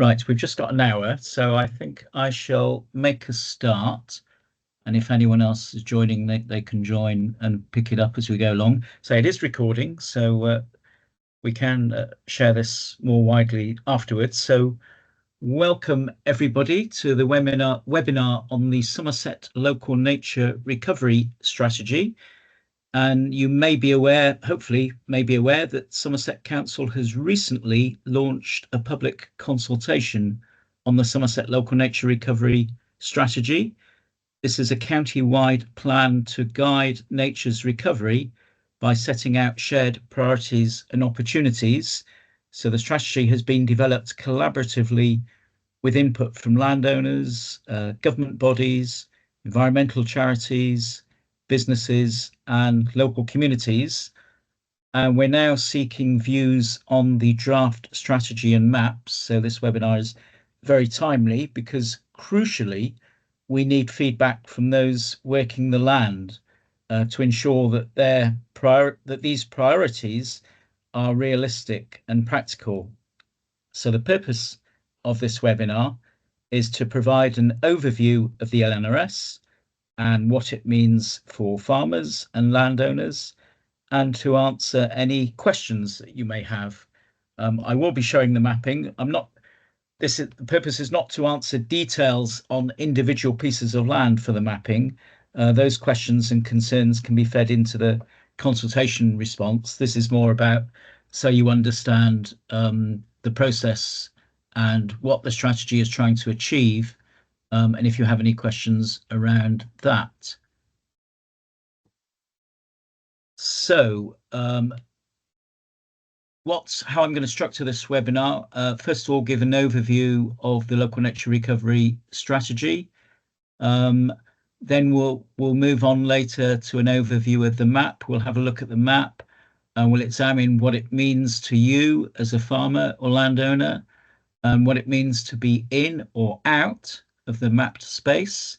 Right, we've just got an hour, so I think I shall make a start. And if anyone else is joining, they can join and pick it up as we go along. So it is recording, so we can share this more widely afterwards. So welcome everybody to the webinar on the Somerset Local Nature Recovery Strategy. And you may be aware, hopefully may be aware, that Somerset Council has recently launched a public consultation on the Somerset Local Nature Recovery Strategy. This is a county-wide plan to guide nature's recovery by setting out shared priorities and opportunities. So the strategy has been developed collaboratively with input from landowners, government bodies, environmental charities, businesses and local communities. And we're now seeking views on the draft strategy and maps. So this webinar is very timely because crucially, we need feedback from those working the land to ensure that these priorities are realistic and practical. So the purpose of this webinar is to provide an overview of the LNRS and what it means for farmers and landowners, and to answer any questions that you may have. I will be showing the mapping. The purpose is not to answer details on individual pieces of land for the mapping. Those questions and concerns can be fed into the consultation response. This is more about so you understand the process and what the strategy is trying to achieve, and if you have any questions around that. So how I'm going to structure this webinar. First of all, give an overview of the local nature recovery strategy. Then we'll move on later to an overview of the map. We'll have a look at the map and we'll examine what it means to you as a farmer or landowner, and what it means to be in or out of the mapped space.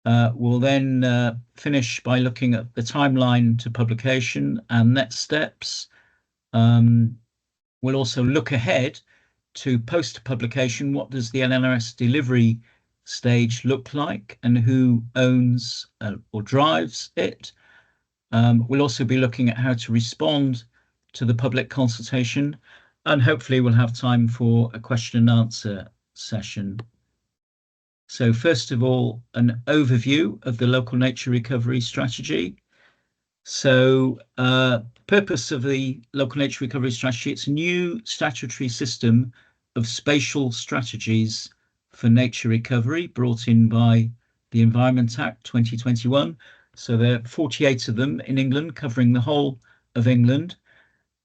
We'll then finish by looking at the timeline to publication and next steps. We'll also look ahead to post-publication. What does the LNRS delivery stage look like and who owns or drives it? We'll also be looking at how to respond to the public consultation, and hopefully we'll have time for a question and answer session. So first of all, an overview of the local nature recovery strategy. So purpose of the local nature recovery strategy, it's a new statutory system of spatial strategies for nature recovery brought in by the Environment Act 2021. So there are 48 of them in England, covering the whole of England.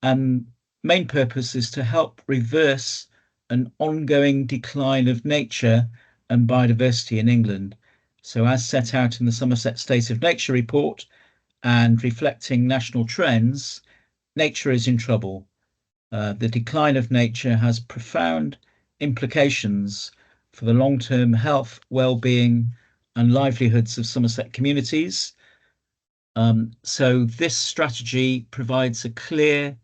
And main purpose is to help reverse an ongoing decline of nature and biodiversity in England. So as set out in the Somerset State of Nature report and reflecting national trends, nature is in trouble. The decline of nature has profound implications for the long-term health, well-being and livelihoods of Somerset communities. So this strategy provides a clear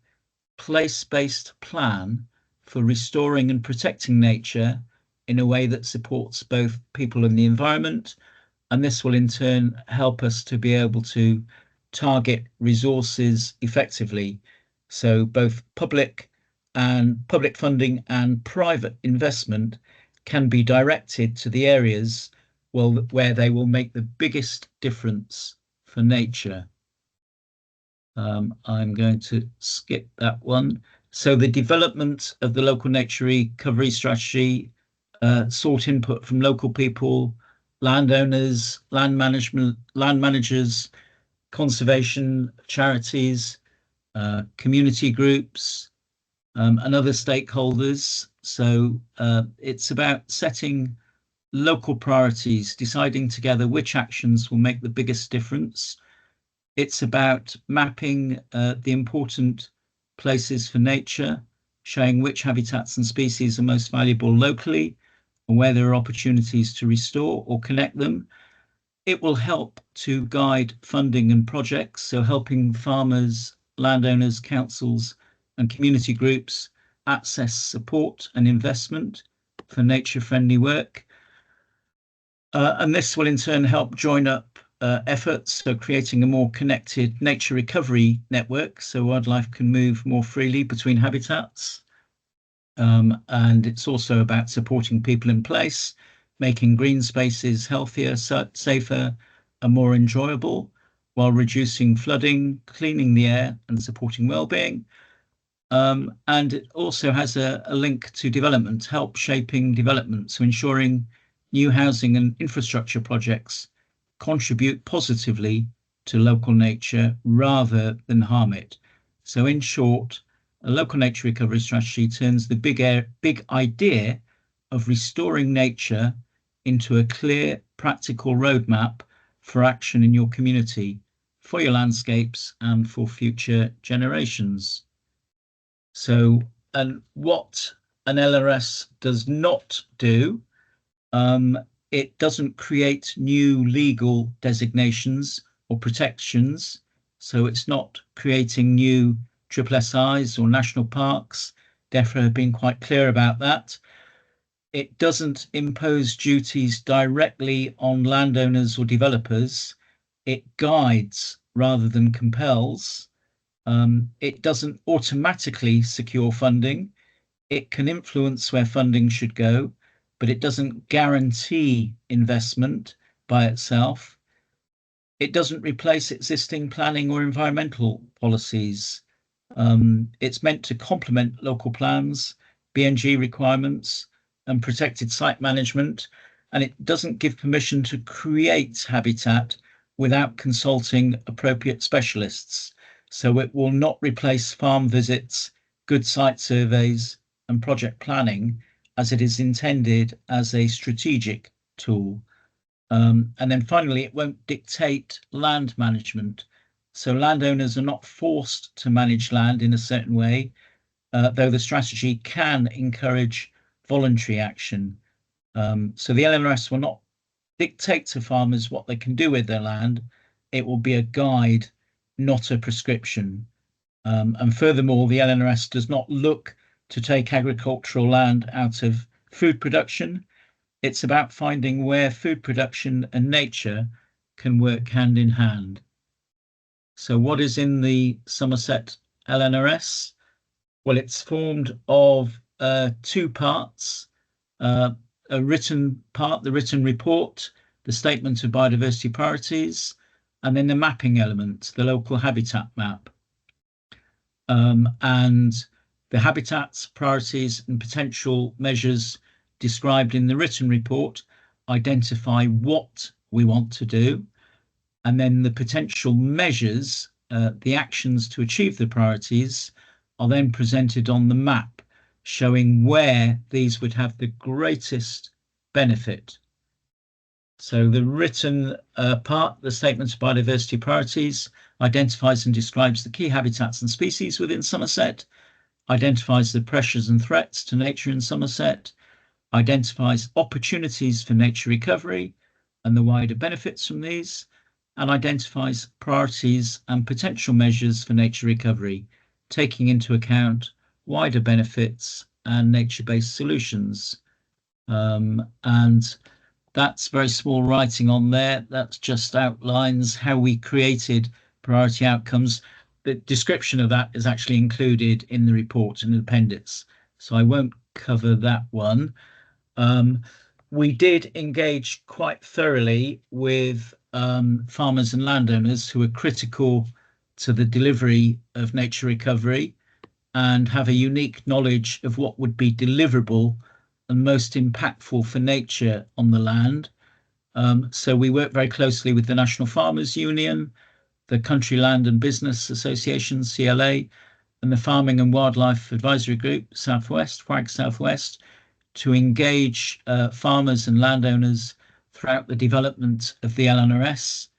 place-based plan for restoring and protecting nature in a way that supports both people and the environment, and this will in turn help us to be able to target resources effectively. So both public funding and private investment can be directed to the areas where they will make the biggest difference for nature. I'm going to skip that one. So the development of the local nature recovery strategy sought input from local people, landowners, land managers, conservation charities, community groups, and other stakeholders. So it's about setting local priorities, deciding together which actions will make the biggest difference. It's about mapping the important places for nature, showing which habitats and species are most valuable locally, and where there are opportunities to restore or connect them. It will help to guide funding and projects, so helping farmers, landowners, councils and community groups access support and investment for nature-friendly work. And this will in turn help join up efforts, so creating a more connected nature recovery network so wildlife can move more freely between habitats. And it's also about supporting people in place, making green spaces healthier, safer, and more enjoyable, while reducing flooding, cleaning the air, and supporting well-being. And it also has a link to development, help shaping development, so ensuring new housing and infrastructure projects contribute positively to local nature rather than harm it. So in short, a local nature recovery strategy turns the big idea of restoring nature into a clear, practical roadmap for action in your community, for your landscapes, and for future generations. So, and what an LRS does not do, it doesn't create new legal designations or protections. So it's not creating new SSIs or national parks. DEFRA have been quite clear about that. It doesn't impose duties directly on landowners or developers. It guides rather than compels. It doesn't automatically secure funding. It can influence where funding should go, but it doesn't guarantee investment by itself. It doesn't replace existing planning or environmental policies. It's meant to complement local plans, BNG requirements, and protected site management, and it doesn't give permission to create habitat without consulting appropriate specialists. So it will not replace farm visits, good site surveys, and project planning, as it is intended as a strategic tool. And then finally, it won't dictate land management. So landowners are not forced to manage land in a certain way, though the strategy can encourage voluntary action. So the LNRS will not dictate to farmers what they can do with their land. It will be a guide, not a prescription. And furthermore, the LNRS does not look to take agricultural land out of food production. It's about finding where food production and nature can work hand in hand. So what is in the Somerset LNRS? Well, it's formed of two parts, a written part, the written report, the statement of biodiversity priorities, and then the mapping element, the local habitat map. And the habitats, priorities, and potential measures described in the written report identify what we want to do. And then the potential measures, the actions to achieve the priorities, are then presented on the map, showing where these would have the greatest benefit. So the written part, the statement of biodiversity priorities, identifies and describes the key habitats and species within Somerset, identifies the pressures and threats to nature in Somerset, identifies opportunities for nature recovery and the wider benefits from these, and identifies priorities and potential measures for nature recovery, taking into account wider benefits and nature-based solutions. And that's very small writing on there. That just outlines how we created priority outcomes. The description of that is actually included in the report in the appendix, so I won't cover that one. We did engage quite thoroughly with farmers and landowners who are critical to the delivery of nature recovery and have a unique knowledge of what would be deliverable and most impactful for nature on the land. So we work very closely with the National Farmers Union, the Country Land and Business Association, CLA, and the Farming and Wildlife Advisory Group, Southwest, FWAG Southwest, to engage farmers and landowners throughout the development of the LNRS.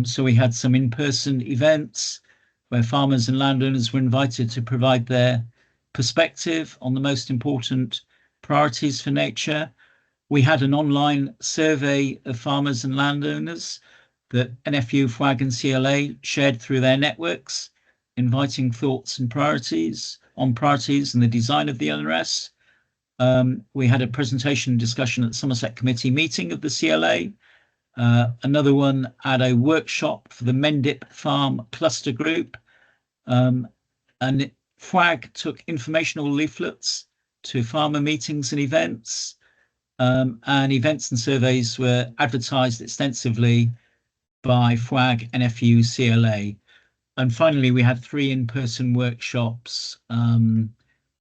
So we had some in-person events where farmers and landowners were invited to provide their perspective on the most important priorities for nature. We had an online survey of farmers and landowners that NFU, FWAG and CLA shared through their networks, inviting thoughts and priorities on priorities and the design of the LNRS. We had a presentation and discussion at the Somerset committee meeting of the CLA. Another one at a workshop for the Mendip Farm Cluster Group. And FWAG took informational leaflets to farmer meetings and events. And events and surveys were advertised extensively by FWAG, NFU, CLA. And finally, we had 3 in-person workshops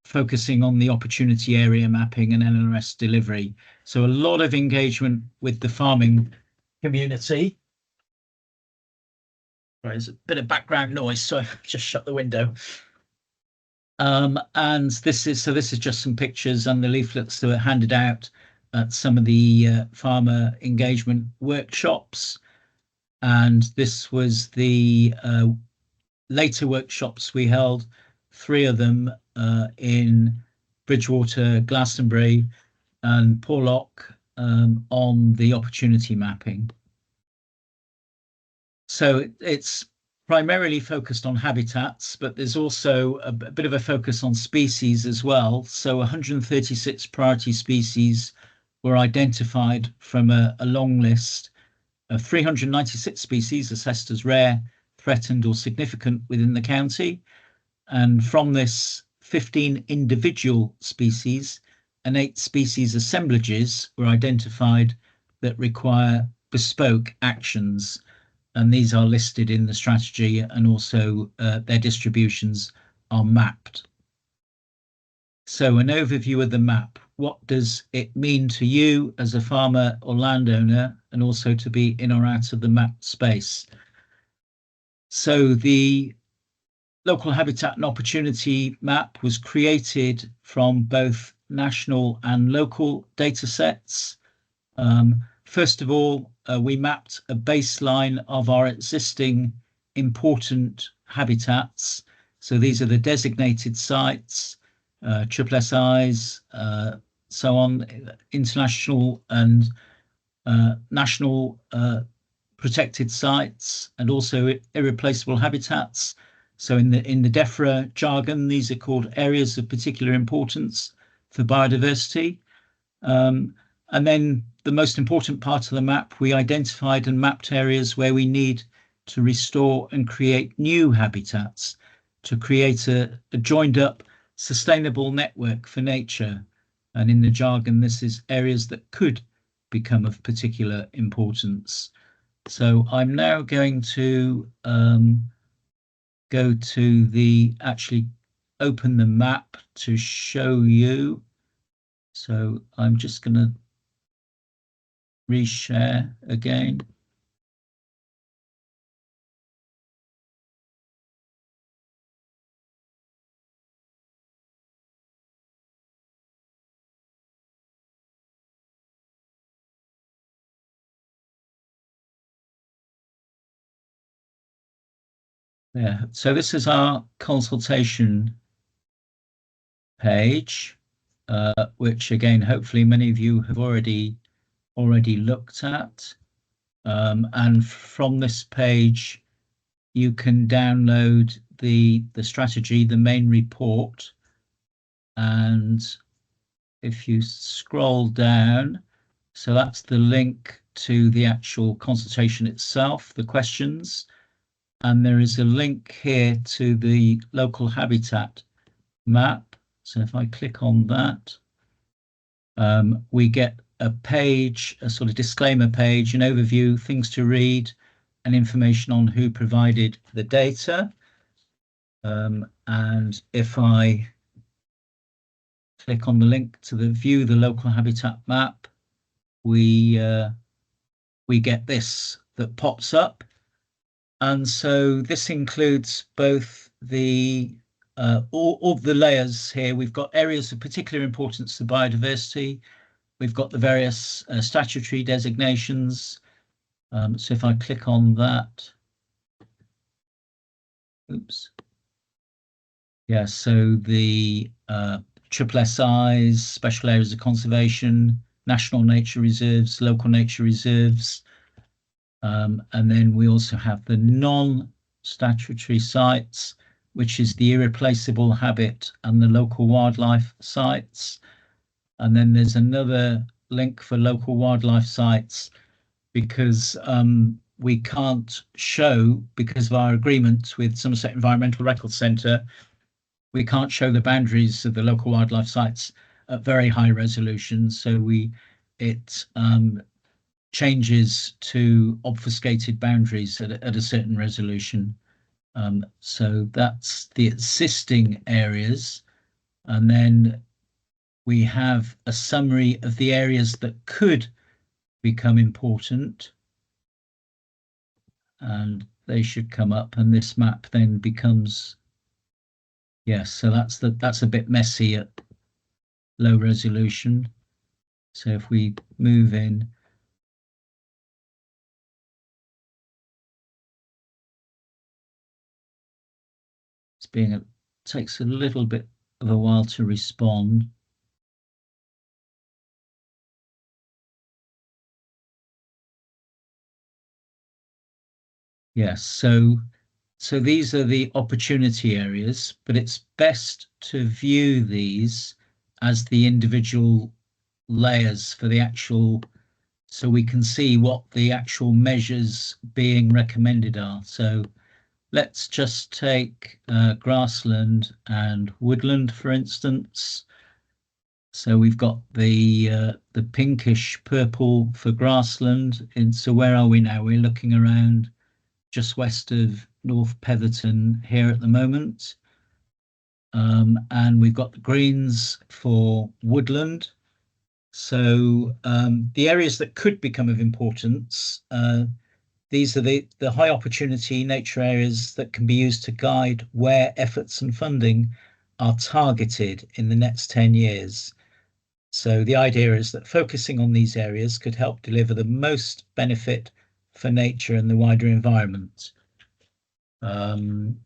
focusing on the opportunity area mapping and NRS delivery. So a lot of engagement with the farming community. There's a bit of background noise, so I've just shut the window. And this is just some pictures and the leaflets that were handed out at some of the farmer engagement workshops. And this was the later workshops we held, 3 of them in Bridgewater, Glastonbury, and Porlock on the opportunity mapping. So it's primarily focused on habitats, but there's also a bit of a focus on species as well. So 136 priority species were identified from a long list of 396 species assessed as rare, threatened or significant within the county. And from this, 15 individual species and 8 species assemblages were identified that require bespoke actions. And these are listed in the strategy, and also their distributions are mapped. So an overview of the map. What does it mean to you as a farmer or landowner, and also to be in or out of the map space? So the local habitat and opportunity map was created from both national and local data sets. First of all, we mapped a baseline of our existing important habitats. So these are the designated sites, SSSIs, so on, international and national protected sites, and also irreplaceable habitats. So in the DEFRA jargon, these are called areas of particular importance for biodiversity. And then the most important part of the map, we identified and mapped areas where we need to restore and create new habitats to create a joined up sustainable network for nature. And in the jargon, this is areas that could become of particular importance. So I'm now going to go to actually open the map to show you. So I'm just going to reshare again. Yeah, so this is our consultation page, which again, hopefully many of you have already looked at. And from this page, you can download the strategy, the main report. And if you scroll down, so that's the link to the actual consultation itself, the questions. And there is a link here to the local habitat map. So if I click on that, we get a page, a sort of disclaimer page, an overview, things to read, and information on who provided the data. And if I click on the link to view the local habitat map, we get this that pops up. And so this includes both the all of the layers here. We've got areas of particular importance to biodiversity. We've got the various statutory designations. So if I click on that, oops. Yeah, so the SSSIs, special areas of conservation, national nature reserves, local nature reserves. And then we also have the non-statutory sites, which is the irreplaceable habit and the local wildlife sites. And then there's another link for local wildlife sites because we can't show, because of our agreement with Somerset Environmental Records Centre, we can't show the boundaries of the local wildlife sites at very high resolution. So it changes to obfuscated boundaries at a certain resolution. So that's the existing areas. And then we have a summary of the areas that could become important. And they should come up, and this map then becomes, yes, so that's a bit messy at low resolution. So if we move in, takes a little bit of a while to respond. Yes, so these are the opportunity areas, but it's best to view these as the individual layers for the actual, so we can see what the actual measures being recommended are. So let's just take grassland and woodland, for instance. So we've got the pinkish purple for grassland. And so where are we now? We're looking around just west of North Petherton here at the moment. And we've got the greens for woodland. So the areas that could become of importance, these are the high opportunity nature areas that can be used to guide where efforts and funding are targeted in the next 10 years. So the idea is that focusing on these areas could help deliver the most benefit for nature and the wider environment. And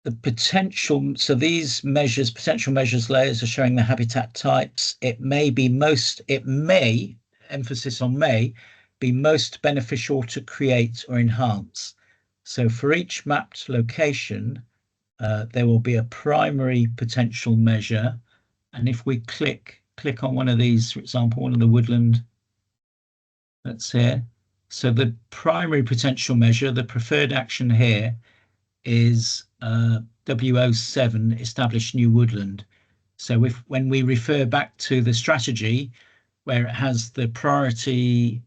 the potential, so these measures, potential measures layers are showing the habitat types. It may, emphasis on may, be most beneficial to create or enhance. So for each mapped location, there will be a primary potential measure. And if we click on one of these, for example, one of the woodland, that's here. So the primary potential measure, the preferred action here, is W07, establish new woodland. So when we refer back to the strategy, where it has the priority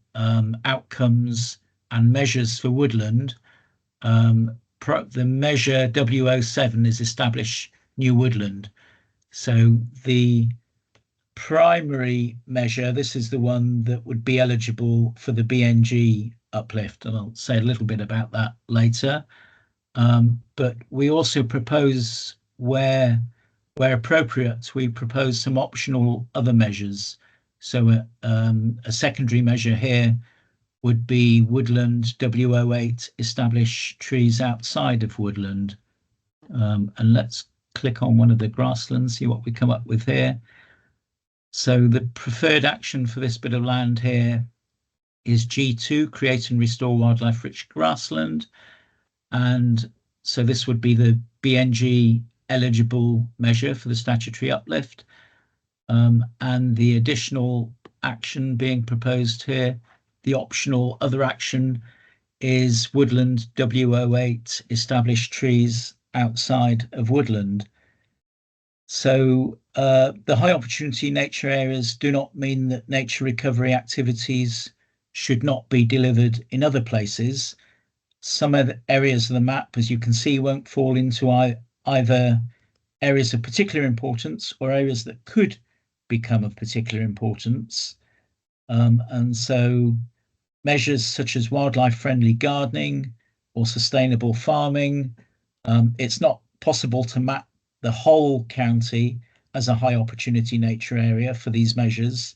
outcomes and measures for woodland, the measure W07 is establish new woodland. So the primary measure, this is the one that would be eligible for the BNG uplift, and I'll say a little bit about that later. But we also propose, where appropriate, we propose some optional other measures. So a secondary measure here would be woodland W08, establish trees outside of woodland. And let's click on one of the grasslands, see what we come up with here. So the preferred action for this bit of land here is G2, create and restore wildlife-rich grassland. And so this would be the BNG eligible measure for the statutory uplift. And the additional action being proposed here, the optional other action, is woodland W08, establish trees outside of woodland. So the high opportunity nature areas do not mean that nature recovery activities should not be delivered in other places. Some of the areas of the map, as you can see, won't fall into either areas of particular importance or areas that could become of particular importance. And so measures such as wildlife friendly gardening or sustainable farming, it's not possible to map the whole county as a high opportunity nature area for these measures.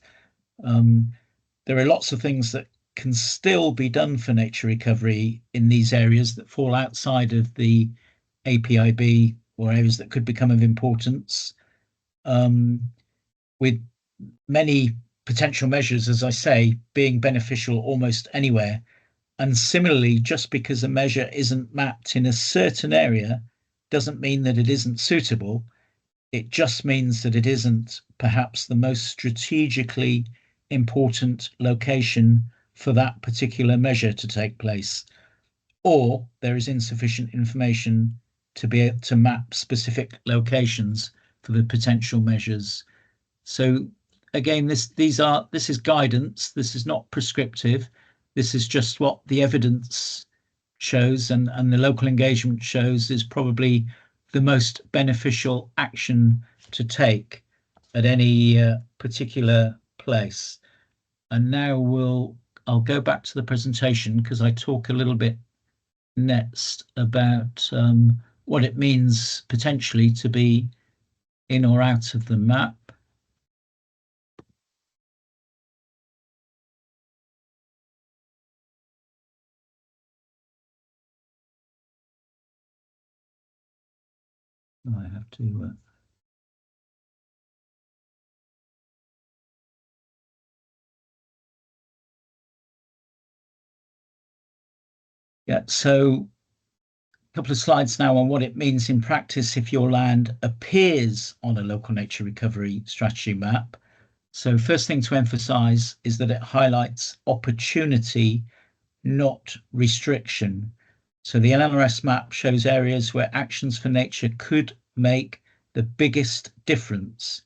There are lots of things that can still be done for nature recovery in these areas that fall outside of the APIB or areas that could become of importance, with many potential measures, as I say, being beneficial almost anywhere. And similarly, just because a measure isn't mapped in a certain area doesn't mean that it isn't suitable. It just means that it isn't perhaps the most strategically important location for that particular measure to take place, or there is insufficient information to be able to map specific locations for the potential measures. So again, this is guidance. This is not prescriptive. This is just what the evidence shows and the local engagement shows is probably the most beneficial action to take at any particular place. And now I'll go back to the presentation because I talk a little bit next about what it means potentially to be in or out of the map. I have to. Yeah, so a couple of slides now on what it means in practice if your land appears on a local nature recovery strategy map. So first thing to emphasize is that it highlights opportunity, not restriction. So the LNRS map shows areas where actions for nature could make the biggest difference.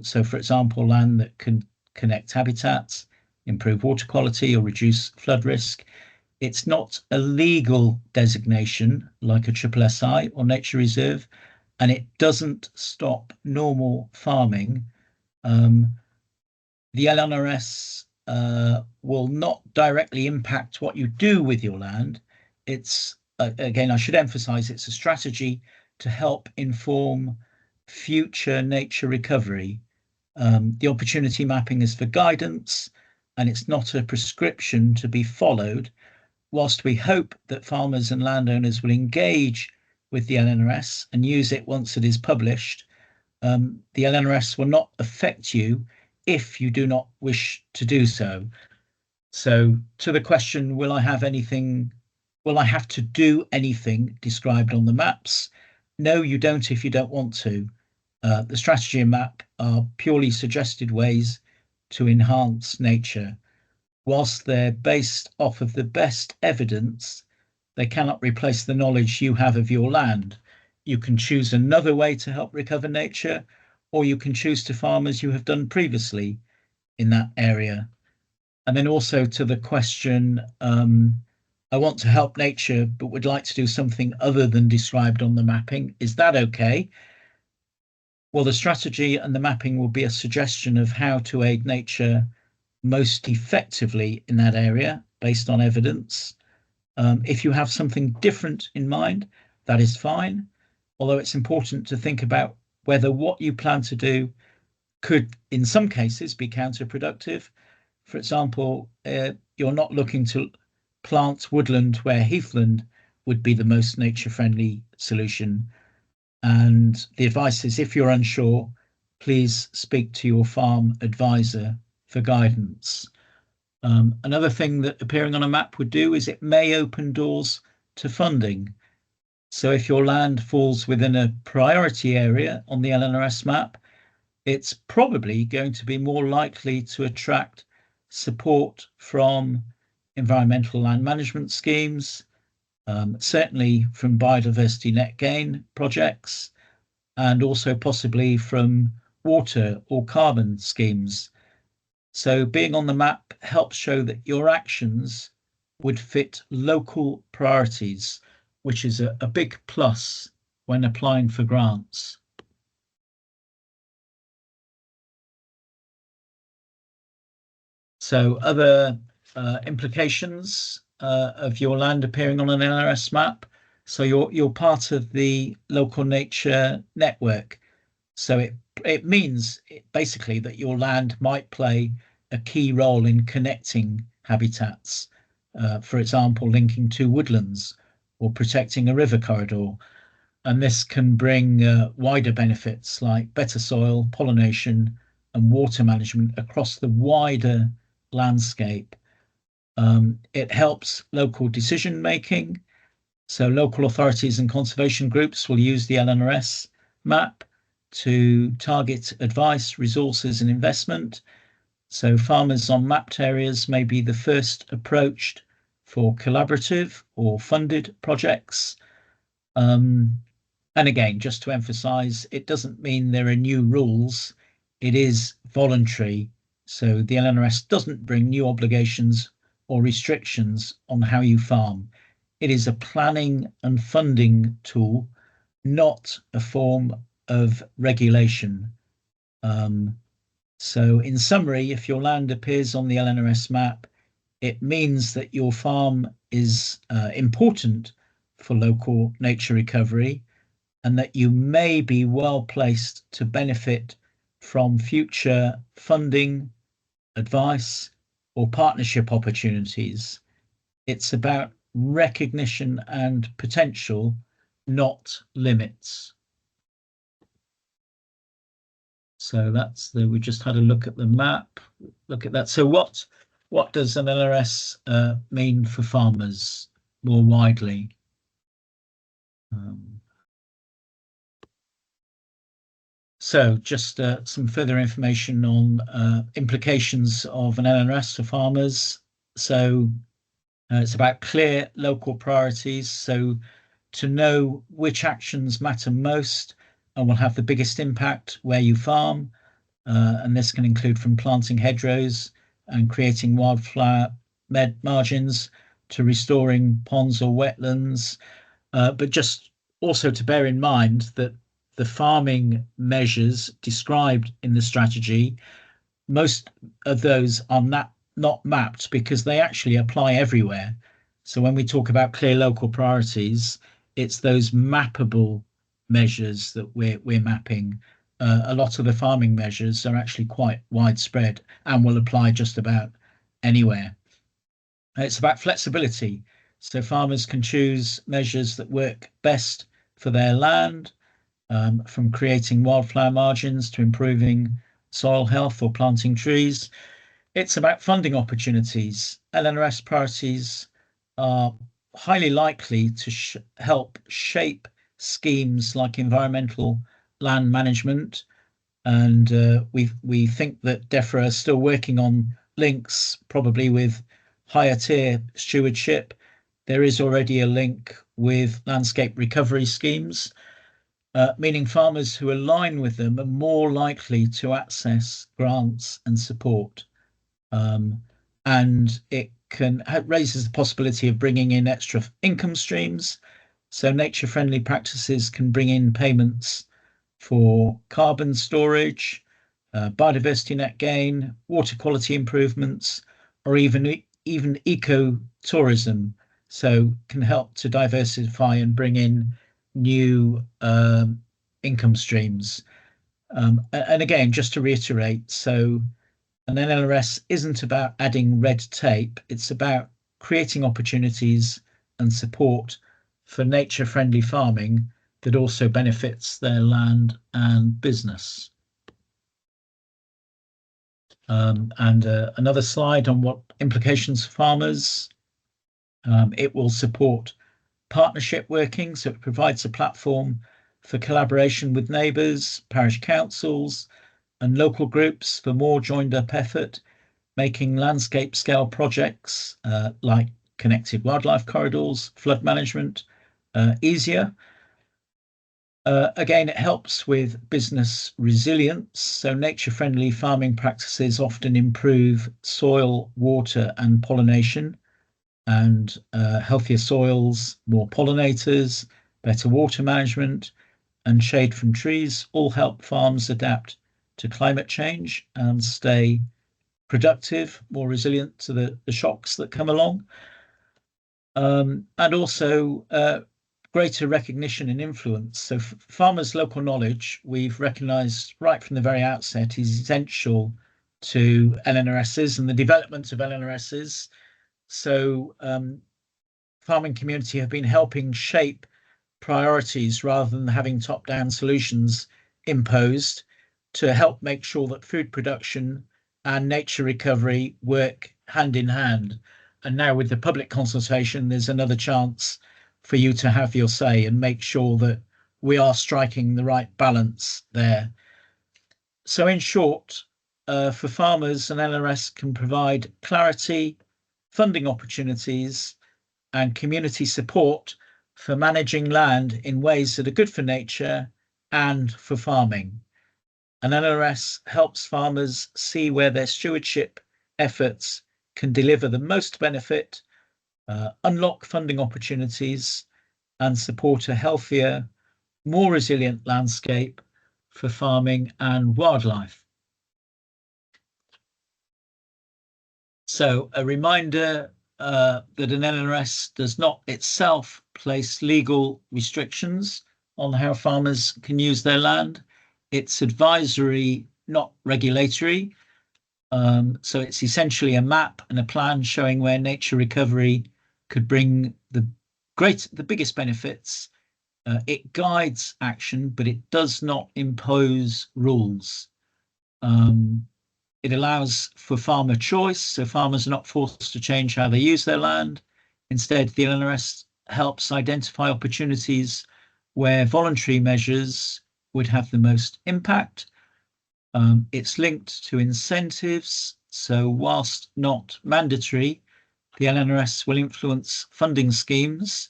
So for example, land that can connect habitats, improve water quality or reduce flood risk. It's not a legal designation like a triple SI or nature reserve, and it doesn't stop normal farming. The LNRS will not directly impact what you do with your land. It's again, I should emphasize, it's a strategy to help inform future nature recovery. The opportunity mapping is for guidance, and it's not a prescription to be followed. Whilst we hope that farmers and landowners will engage with the LNRS and use it once it is published, the LNRS will not affect you if you do not wish to do so. So to the question, will I have to do anything described on the maps? No, you don't if you don't want to. The strategy and map are purely suggested ways to enhance nature. Whilst they're based off of the best evidence, they cannot replace the knowledge you have of your land. You can choose another way to help recover nature, or you can choose to farm as you have done previously in that area. And then also to the question, I want to help nature, but would like to do something other than described on the mapping. Is that okay? Well, the strategy and the mapping will be a suggestion of how to aid nature most effectively in that area based on evidence. If you have something different in mind, that is fine. Although it's important to think about whether what you plan to do could, in some cases, be counterproductive. For example, you're not looking to plant woodland where heathland would be the most nature-friendly solution. And the advice is, if you're unsure, please speak to your farm advisor for guidance. Another thing that appearing on a map would do is it may open doors to funding. So if your land falls within a priority area on the LNRS map, it's probably going to be more likely to attract support from environmental land management schemes, certainly from biodiversity net gain projects, and also possibly from water or carbon schemes. So being on the map helps show that your actions would fit local priorities, which is a big plus when applying for grants. So other implications of your land appearing on an LRS map. So you're part of the local nature network. So it means basically that your land might play a key role in connecting habitats, for example, linking two woodlands or protecting a river corridor. And this can bring wider benefits like better soil, pollination, and water management across the wider landscape. It helps local decision making, So local authorities and conservation groups will use the LNRS map to target advice, resources, and investment. So farmers on mapped areas may be the first approached for collaborative or funded projects. And again, just to emphasize, it doesn't mean there are new rules. It is voluntary. So the LNRS doesn't bring new obligations or restrictions on how you farm. It is a planning and funding tool, not a form of regulation. So in summary, if your land appears on the LNRS map, it means that your farm is important for local nature recovery and that you may be well placed to benefit from future funding, advice, or partnership opportunities. It's about recognition and potential, not limits. So we just had a look at the map, look at that. So what does an LRS mean for farmers more widely? So just some further information on implications of an LRS for farmers. So it's about clear local priorities. So to know which actions matter most and will have the biggest impact where you farm. And this can include from planting hedgerows and creating wildflower margins to restoring ponds or wetlands. But just also to bear in mind that the farming measures described in the strategy, most of those are not mapped because they actually apply everywhere. So when we talk about clear local priorities, it's those mappable measures that we're mapping. A lot of the farming measures are actually quite widespread and will apply just about anywhere. It's about flexibility. So farmers can choose measures that work best for their land, from creating wildflower margins to improving soil health or planting trees. It's about funding opportunities. LNRS priorities are highly likely to help shape schemes like environmental land management. And we think that DEFRA is still working on links, probably with higher tier stewardship. There is already a link with landscape recovery schemes, meaning farmers who align with them are more likely to access grants and support. And it raises the possibility of bringing in extra income streams. So nature friendly practices can bring in payments for carbon storage, biodiversity net gain, water quality improvements, or even eco-tourism. So can help to diversify and bring in new income streams. And again, just to reiterate, so an NLRS isn't about adding red tape, it's about creating opportunities and support for nature-friendly farming that also benefits their land and business. And another slide on what implications for farmers. It will support partnership working, so it provides a platform for collaboration with neighbours, parish councils, and local groups for more joined up effort, making landscape scale projects like connected wildlife corridors, flood management easier. Again, it helps with business resilience. So nature-friendly farming practices often improve soil, water, and pollination, and healthier soils, more pollinators, better water management, and shade from trees all help farms adapt to climate change and stay productive, more resilient to the shocks that come along. And also greater recognition and influence. So farmers' local knowledge, we've recognised right from the very outset, is essential to LNRSs and the development of LNRSs. So farming community have been helping shape priorities rather than having top-down solutions imposed to help make sure that food production and nature recovery work hand in hand. And now with the public consultation, there's another chance for you to have your say and make sure that we are striking the right balance there. So in short, for farmers, an LRS can provide clarity, funding opportunities, and community support for managing land in ways that are good for nature and for farming. An LRS helps farmers see where their stewardship efforts can deliver the most benefit, unlock funding opportunities, and support a healthier, more resilient landscape for farming and wildlife. So a reminder that an LRS does not itself place legal restrictions on how farmers can use their land. It's advisory, not regulatory. So it's essentially a map and a plan showing where nature recovery could bring the biggest benefits. It guides action, but it does not impose rules. It allows for farmer choice, so farmers are not forced to change how they use their land. Instead, the LRS helps identify opportunities where voluntary measures would have the most impact. It's linked to incentives, so whilst not mandatory, the LNRS will influence funding schemes,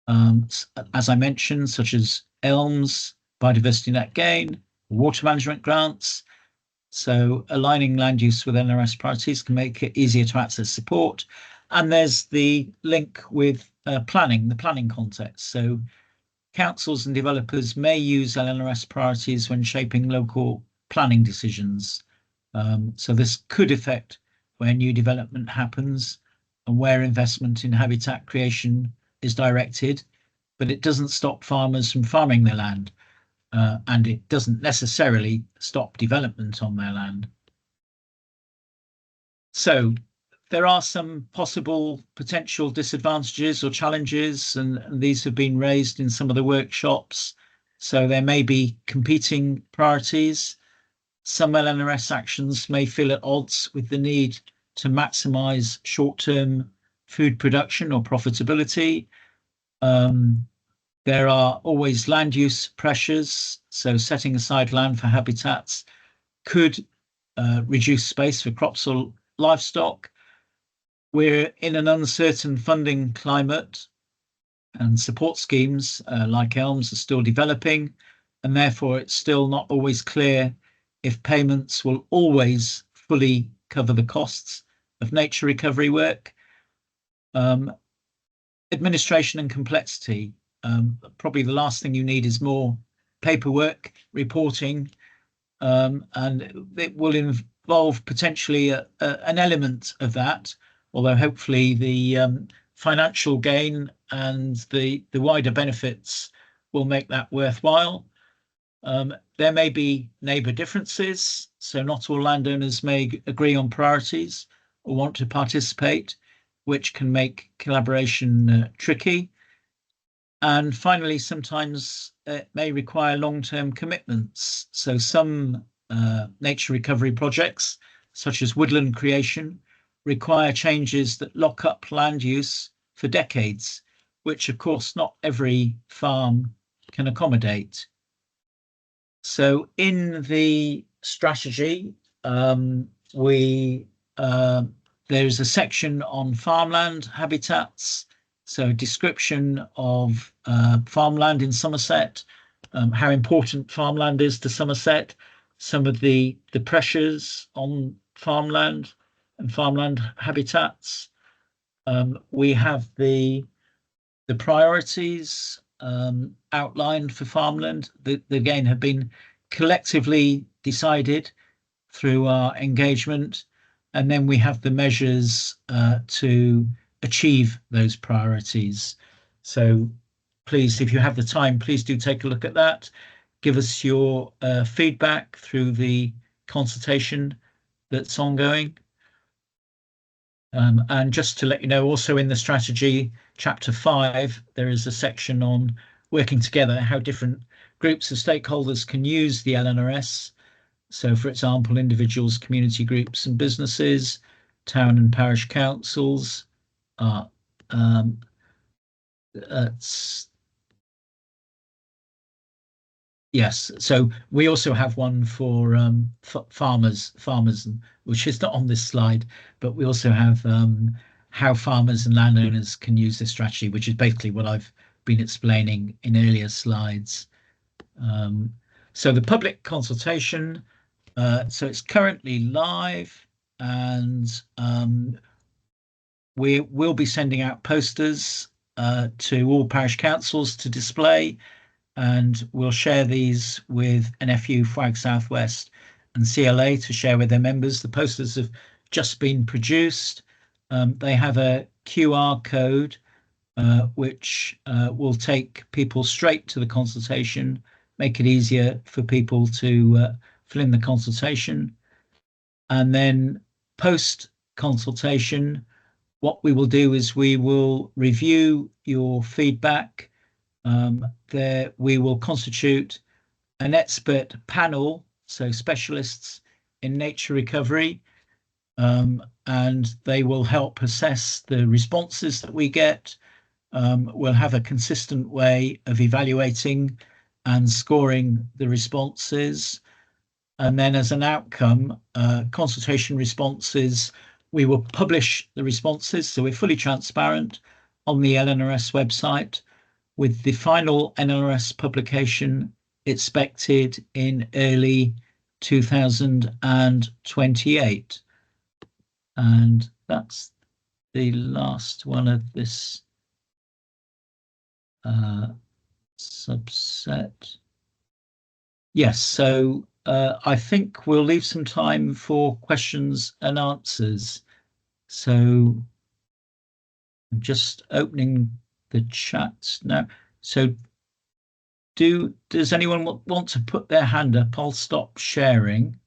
as I mentioned, such as ELMS, biodiversity net gain, water management grants. So aligning land use with LNRS priorities can make it easier to access support. And there's the link with planning, the planning context. So councils and developers may use LNRS priorities when shaping local planning decisions. So this could affect where new development happens and where investment in habitat creation is directed, but it doesn't stop farmers from farming their land. And it doesn't necessarily stop development on their land. So there are some possible potential disadvantages or challenges, and these have been raised in some of the workshops. So there may be competing priorities. Some LNRS actions may feel at odds with the need to maximise short-term food production or profitability. There are always land use pressures, so setting aside land for habitats could reduce space for crops or livestock. We're in an uncertain funding climate, and support schemes like ELMS are still developing, and therefore it's still not always clear if payments will always fully cover the costs of nature recovery work. Administration and complexity. Probably the last thing you need is more paperwork, reporting, and it will involve potentially an element of that, although hopefully the financial gain and the wider benefits will make that worthwhile. There may be neighbour differences, so not all landowners may agree on priorities or want to participate, which can make collaboration tricky. And finally, sometimes it may require long-term commitments. So some nature recovery projects, such as woodland creation, require changes that lock up land use for decades, which of course not every farm can accommodate. So in the strategy, there's a section on farmland habitats, so a description of farmland in Somerset, how important farmland is to Somerset, some of the pressures on farmland and farmland habitats. We have the priorities outlined for farmland that again have been collectively decided through our engagement, and then we have the measures to achieve those priorities. So please, if you have the time, please do take a look at that. Give us your feedback through the consultation that's ongoing. And just to let you know, also in the strategy, chapter 5, there is a section on working together, how different groups of stakeholders can use the LNRS. So, for example, individuals, community groups and businesses, town and parish councils, Yes, so we also have one for farmers, which is not on this slide, but we also have how farmers and landowners can use this strategy, which is basically what I've been explaining in earlier slides. Um, so the public consultation, so it's currently live, and we will be sending out posters to all parish councils to display, and we'll share these with NFU, Flag Southwest, and CLA to share with their members. The posters have just been produced. They have a QR code which will take people straight to the consultation, make it easier for people to fill in the consultation. And then post consultation, what we will do is we will review your feedback. There we will constitute an expert panel, so specialists in nature recovery, and they will help assess the responses that we get. We'll have a consistent way of evaluating and scoring the responses. And then as an outcome, consultation responses, we will publish the responses. So we're fully transparent on the LNRS website, with the final NRS publication expected in early 2028. And that's the last one of this subset. Yes, so I think we'll leave some time for questions and answers. So I'm just opening the chat now. So does anyone want to put their hand up? I'll stop sharing.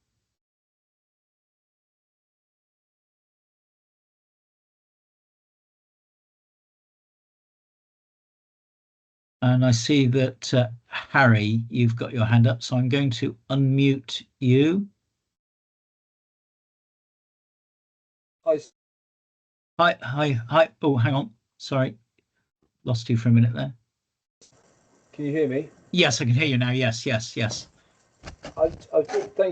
And I see that Harry, you've got your hand up, so I'm going to unmute you. Hi. Hi. Oh, hang on. Sorry, lost you for a minute there. Can you hear me? Yes, I can hear you now. Yes. Thank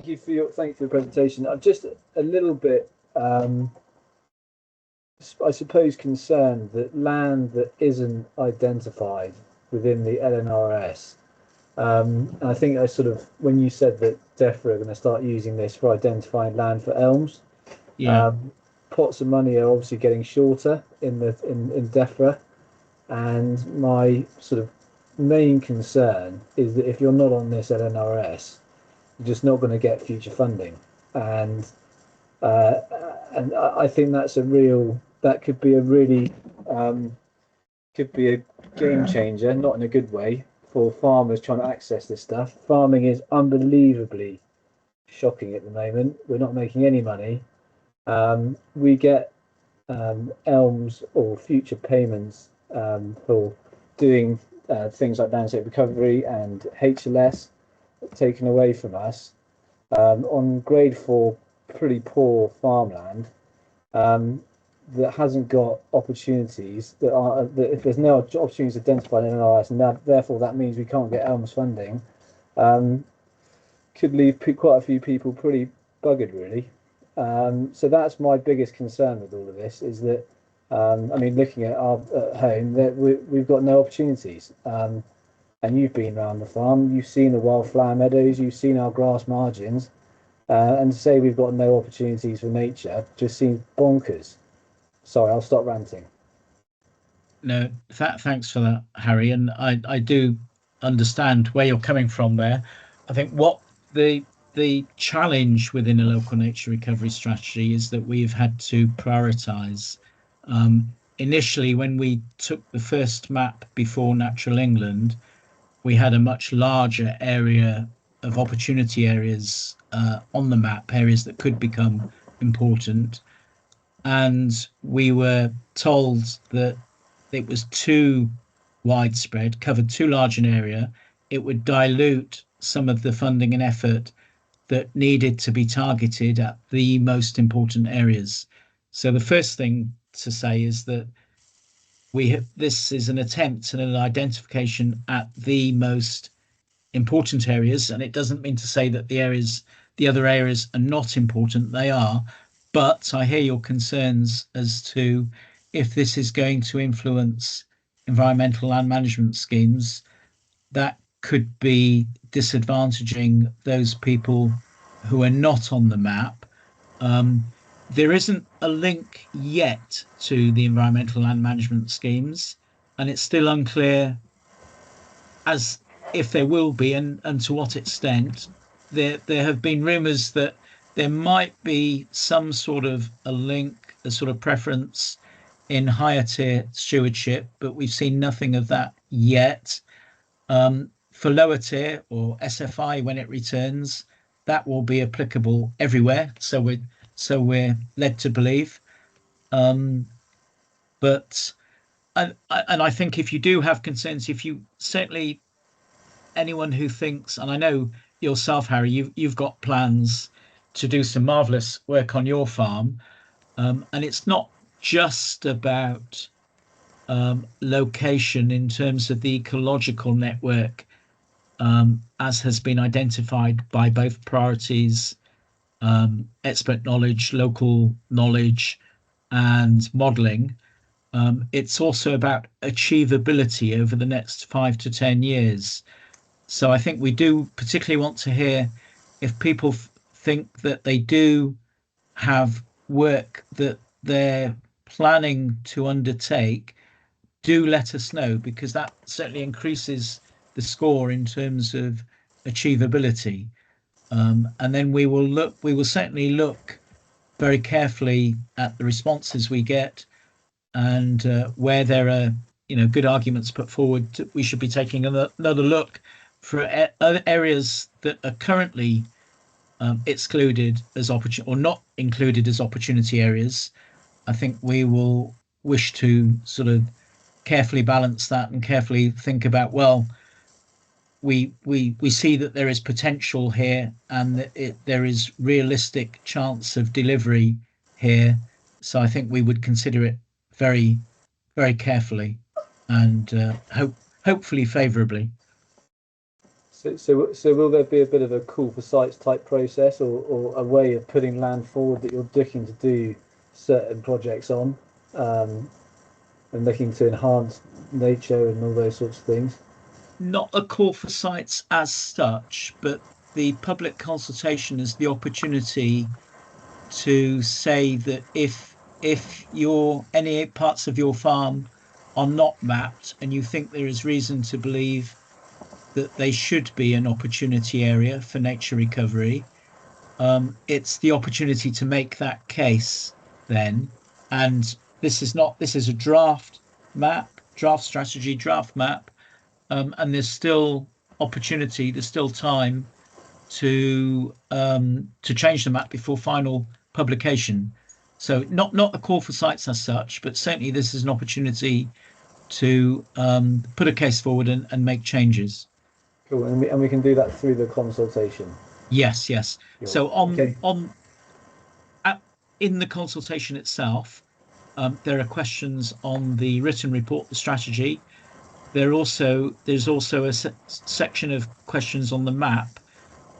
you for your presentation. I'm just a little bit, I suppose, concerned that land that isn't identified within the LNRS. And I think when you said that DEFRA are going to start using this for identifying land for elms, Yeah. Pots of money are obviously getting shorter in DEFRA, and my sort of main concern is that if you're not on this LNRS, you're just not going to get future funding, and I think that could be a really could be a game changer, not in a good way, for farmers trying to access this stuff. Farming is unbelievably shocking at the moment. We're not making any money. We get elms or future payments for doing things like landscape recovery and HLS taken away from us on grade 4 pretty poor farmland that hasn't got opportunities that if there's no opportunities identified in NRS, and therefore that means we can't get elms funding, could leave quite a few people pretty buggered, really. So that's my biggest concern with all of this, is that looking at our at home, that we've got no opportunities. And you've been around the farm, you've seen the wildflower meadows, you've seen our grass margins, and to say we've got no opportunities for nature just seems bonkers. Sorry, I'll stop ranting. No, thanks for that, Harry. And I do understand where you're coming from there. I think what the challenge within a local nature recovery strategy is that we've had to prioritize. Initially, when we took the first map before Natural England, we had a much larger area of opportunity areas on the map, areas that could become important. And we were told that it was too widespread, covered too large an area. It would dilute some of the funding and effort that needed to be targeted at the most important areas. So the first thing to say is that this is an attempt and an identification at the most important areas, and it doesn't mean to say that the other areas are not important. They are, but I hear your concerns as to if this is going to influence environmental land management schemes, that could be disadvantaging those people who are not on the map. Um, there isn't a link yet to the environmental land management schemes, and it's still unclear as if there will be and to what extent. There have been rumours that there might be some sort of a link, a sort of preference in higher tier stewardship, but we've seen nothing of that yet. For lower tier or SFI, when it returns, that will be applicable everywhere. So we're led to believe. Um, but and I think if you do have concerns, if you certainly anyone who thinks, and I know yourself, Harry, you've got plans to do some marvelous work on your farm, and it's not just about location in terms of the ecological network, as has been identified by both priorities, expert knowledge, local knowledge, and modelling. It's also about achievability over the next 5 to 10 years. So I think we do particularly want to hear if people think that they do have work that they're planning to undertake, do let us know, because that certainly increases the score in terms of achievability. And then we will certainly look very carefully at the responses we get, and where there are good arguments put forward, we should be taking another look for other areas that are currently excluded as opportunity or not included as opportunity areas. I think we will wish to sort of carefully balance that and carefully think about, well, we see that there is potential here and that there is realistic chance of delivery here. So I think we would consider it very, very carefully and hopefully favourably. So will there be a bit of a call for sites type process, or a way of putting land forward that you're looking to do certain projects on, and looking to enhance nature and all those sorts of things? Not a call for sites as such, but the public consultation is the opportunity to say that if your any parts of your farm are not mapped and you think there is reason to believe that they should be an opportunity area for nature recovery, it's the opportunity to make that case then. And this is a draft map, draft strategy, draft map, and there's still opportunity, there's still time to change the map before final publication. So not a call for sites as such, but certainly this is an opportunity to put a case forward and make changes. Cool, and we can do that through the consultation. Yes, yes. Cool. So Okay. in the consultation itself, there are questions on the written report, the strategy. There's also a section of questions on the map,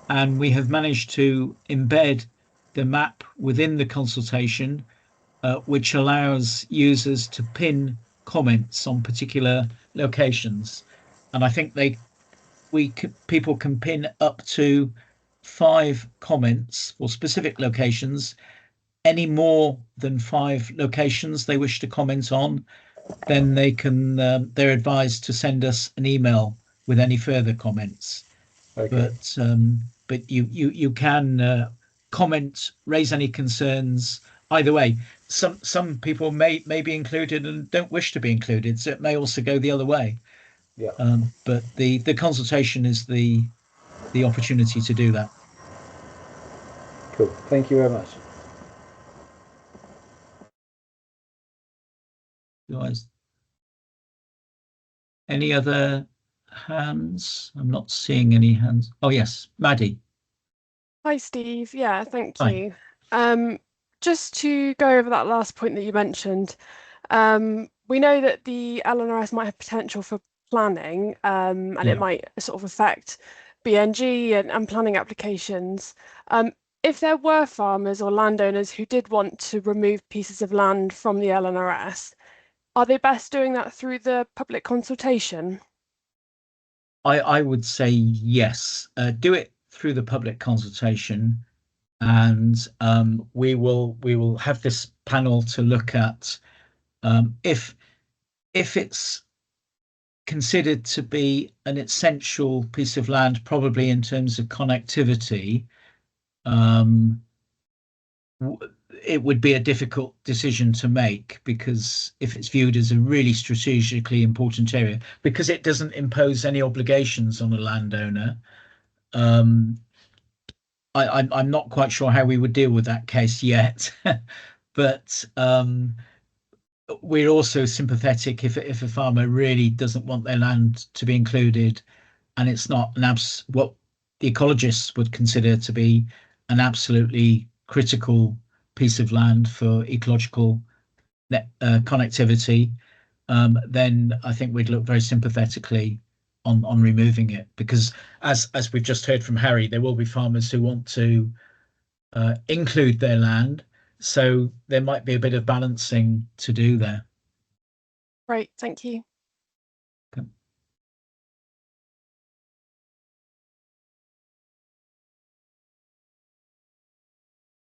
and we have managed to embed the map within the consultation, which allows users to pin comments on particular locations. And I think people can pin up to 5 comments for specific locations. Any more than 5 locations they wish to comment on, then they're advised to send us an email with any further comments. Okay. But you can comment, raise any concerns either way. Some people may be included and don't wish to be included, so it may also go the other way. Yeah. But the consultation is the opportunity to do that. Cool. Thank you very much. Guys, any other hands? I'm not seeing any hands. Oh yes, Maddie. Hi, Steve. Yeah, thank Hi. you. Just to go over that last point that you mentioned, we know that the LNRS might have potential for planning, and it Yeah. might sort of affect BNG and planning applications. If there were farmers or landowners who did want to remove pieces of land from the LNRS, are they best doing that through the public consultation? I would say yes. Do it through the public consultation, and we will have this panel to look at if it's considered to be an essential piece of land, probably in terms of connectivity. Um, it would be a difficult decision to make because if it's viewed as a really strategically important area, because it doesn't impose any obligations on a landowner. Um, I'm not quite sure how we would deal with that case yet, but we're also sympathetic if a farmer really doesn't want their land to be included, and it's not what the ecologists would consider to be an absolutely critical piece of land for ecological connectivity, then I think we'd look very sympathetically on removing it because as we've just heard from Harry, there will be farmers who want to include their land, so there might be a bit of balancing to do there. Great, thank you. Okay.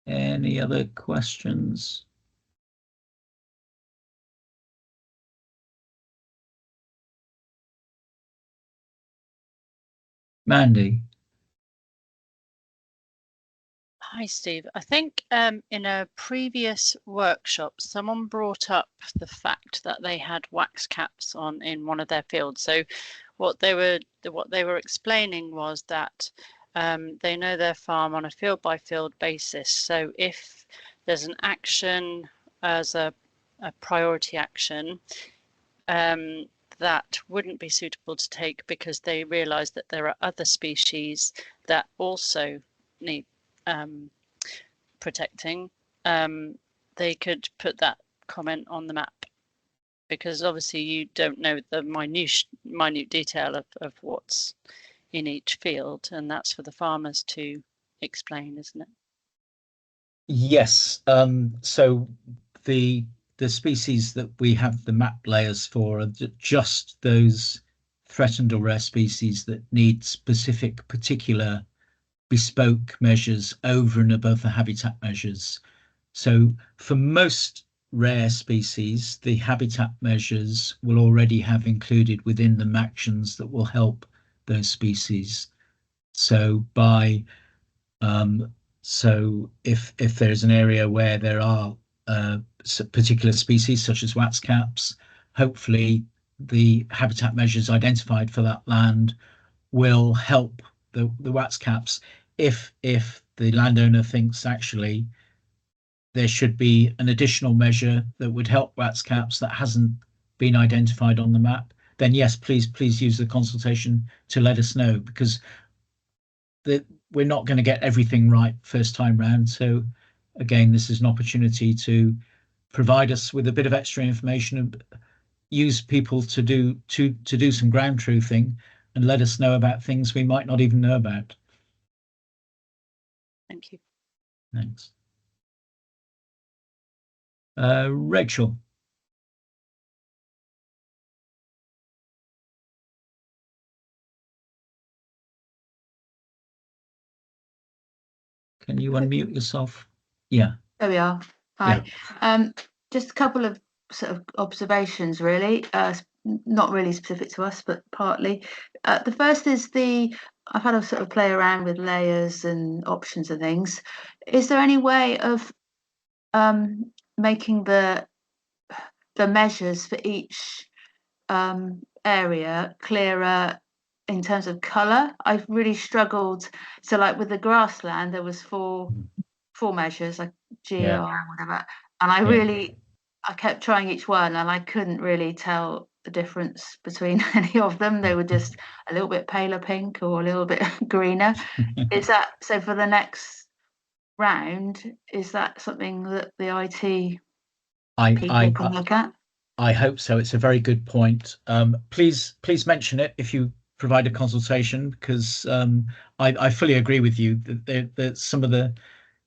Any other questions? Mandy? Hi, Steve. I think in a previous workshop, someone brought up the fact that they had wax caps on in one of their fields. So what they were explaining was that they know their farm on a field by field basis. So if there's an action as a priority action, that wouldn't be suitable to take because they realize that there are other species that also need protecting, they could put that comment on the map because obviously you don't know the minute detail of what's in each field, and that's for the farmers to explain, isn't it? Yes. So the species that we have the map layers for are just those threatened or rare species that need specific, particular bespoke measures over and above the habitat measures. So for most rare species, the habitat measures will already have included within them actions that will help those species. So by so if there's an area where there are particular species such as wax caps, hopefully the habitat measures identified for that land will help the wax caps. If the landowner thinks actually there should be an additional measure that would help wax caps that hasn't been identified on the map, then yes, please use the consultation to let us know because we're not going to get everything right first time round. So again, this is an opportunity to provide us with a bit of extra information and use people to do some ground truthing and let us know about things we might not even know about. Thank you. Thanks. Rachel. Can you unmute yourself? Yeah. There we are. Hi. Just a couple of sort of observations, really. Not really specific to us, but partly. The first is I've had a sort of play around with layers and options and things. Is there any way of making the measures for each area clearer in terms of colour? I've really struggled. So, like with the grassland, there was four measures, like GR or whatever, and I kept trying each one, and I couldn't really tell the difference between any of them. They were just a little bit paler pink or a little bit greener. Is that so for the next round? Is that something that the IT people can look at? I hope so. It's a very good point. Please mention it if you provide a consultation, because I fully agree with you that some of the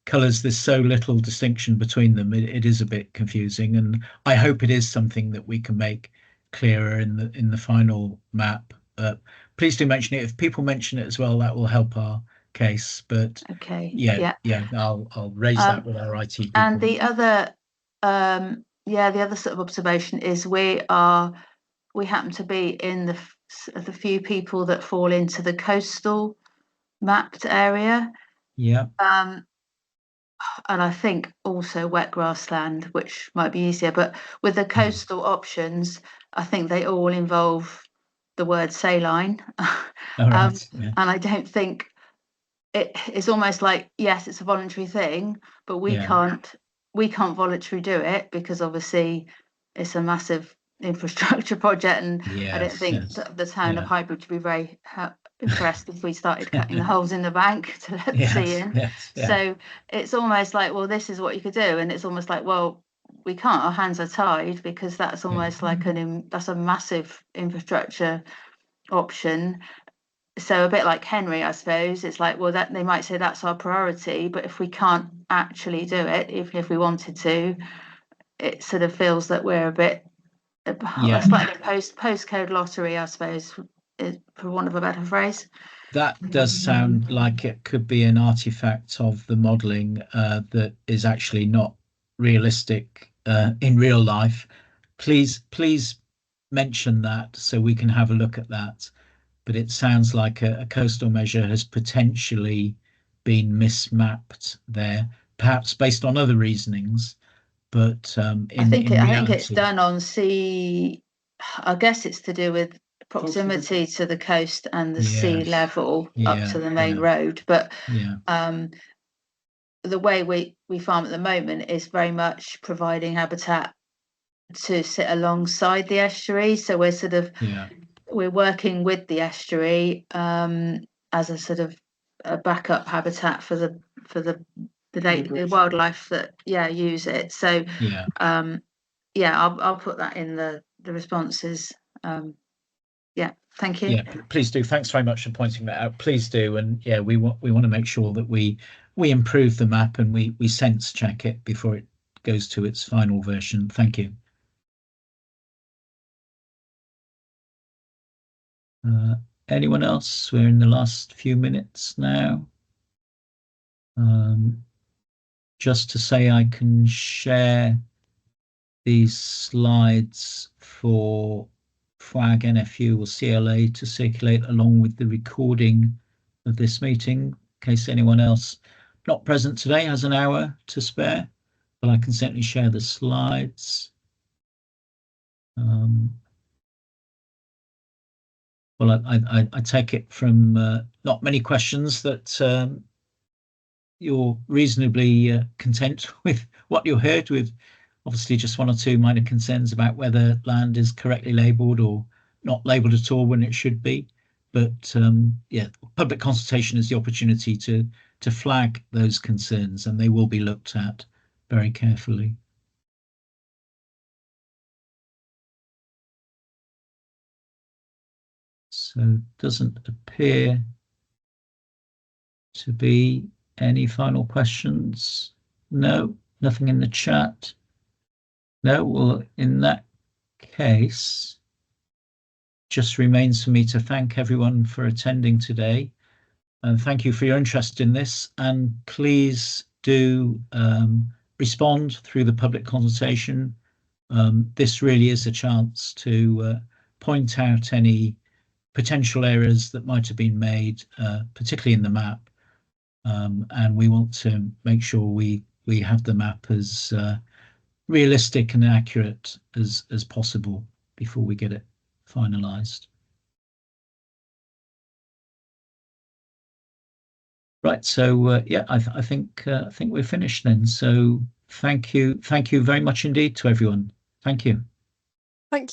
colours, there's so little distinction between them. It is a bit confusing, and I hope it is something that we can make clearer in the final map. Please do mention it. If people mention it as well, that will help our case. But Okay. yeah, I'll raise that with our IT people. And the other, the other sort of observation is we happen to be in the few people that fall into the coastal mapped area. Yeah. And I think also wet grassland, which might be easier. But with the coastal options, I think they all involve the word saline. All right. Yeah. And I don't think it's almost like, yes, it's a voluntary thing, but we can't voluntarily do it because obviously it's a massive infrastructure project, and I don't think the town of Highbury would be very impressed if we started cutting the holes in the bank to let the sea in. So it's almost like, well, this is what you could do, and it's almost like, well, we can't. Our hands are tied because that's almost like that's a massive infrastructure option. So a bit like Henry, I suppose, it's like, well, that they might say that's our priority, but if we can't actually do it, even if we wanted to, it sort of feels that we're a bit slightly postcode lottery, I suppose, for want of a better phrase. That does sound like it could be an artifact of the modelling that is actually not realistic in real life. Please mention that so we can have a look at that. But it sounds like a coastal measure has potentially been mismapped there, perhaps based on other reasonings. But I think it's done on sea. I guess it's to do with proximity to the coast and the sea level up to the main road. But the way we farm at the moment is very much providing habitat to sit alongside the estuary. So we're sort of we're working with the estuary as a sort of a backup habitat for the wildlife that use it. So I'll put that in the responses. Thank you. Yeah, please do. Thanks very much for pointing that out. Please do. And we want to make sure that we improve the map and we sense check it before it goes to its final version. Thank you. Anyone else? We're in the last few minutes now. Just to say, I can share these slides for FWAG, NFU or CLA to circulate along with the recording of this meeting, in case anyone else not present today has an hour to spare, but I can certainly share the slides. Well, I take it from not many questions that you're reasonably content with what you heard, with obviously just one or two minor concerns about whether land is correctly labelled or not labelled at all when it should be. But public consultation is the opportunity to flag those concerns, and they will be looked at very carefully. So doesn't appear to be any final questions. No, nothing in the chat. No, well, in that case, just remains for me to thank everyone for attending today, and thank you for your interest in this. And please do respond through the public consultation. This really is a chance to point out any potential errors that might have been made, particularly in the map. And we want to make sure we have the map as realistic and accurate as possible before we get it finalised. Right, so I think we're finished then. So thank you very much indeed to everyone. Thank you. Thank you.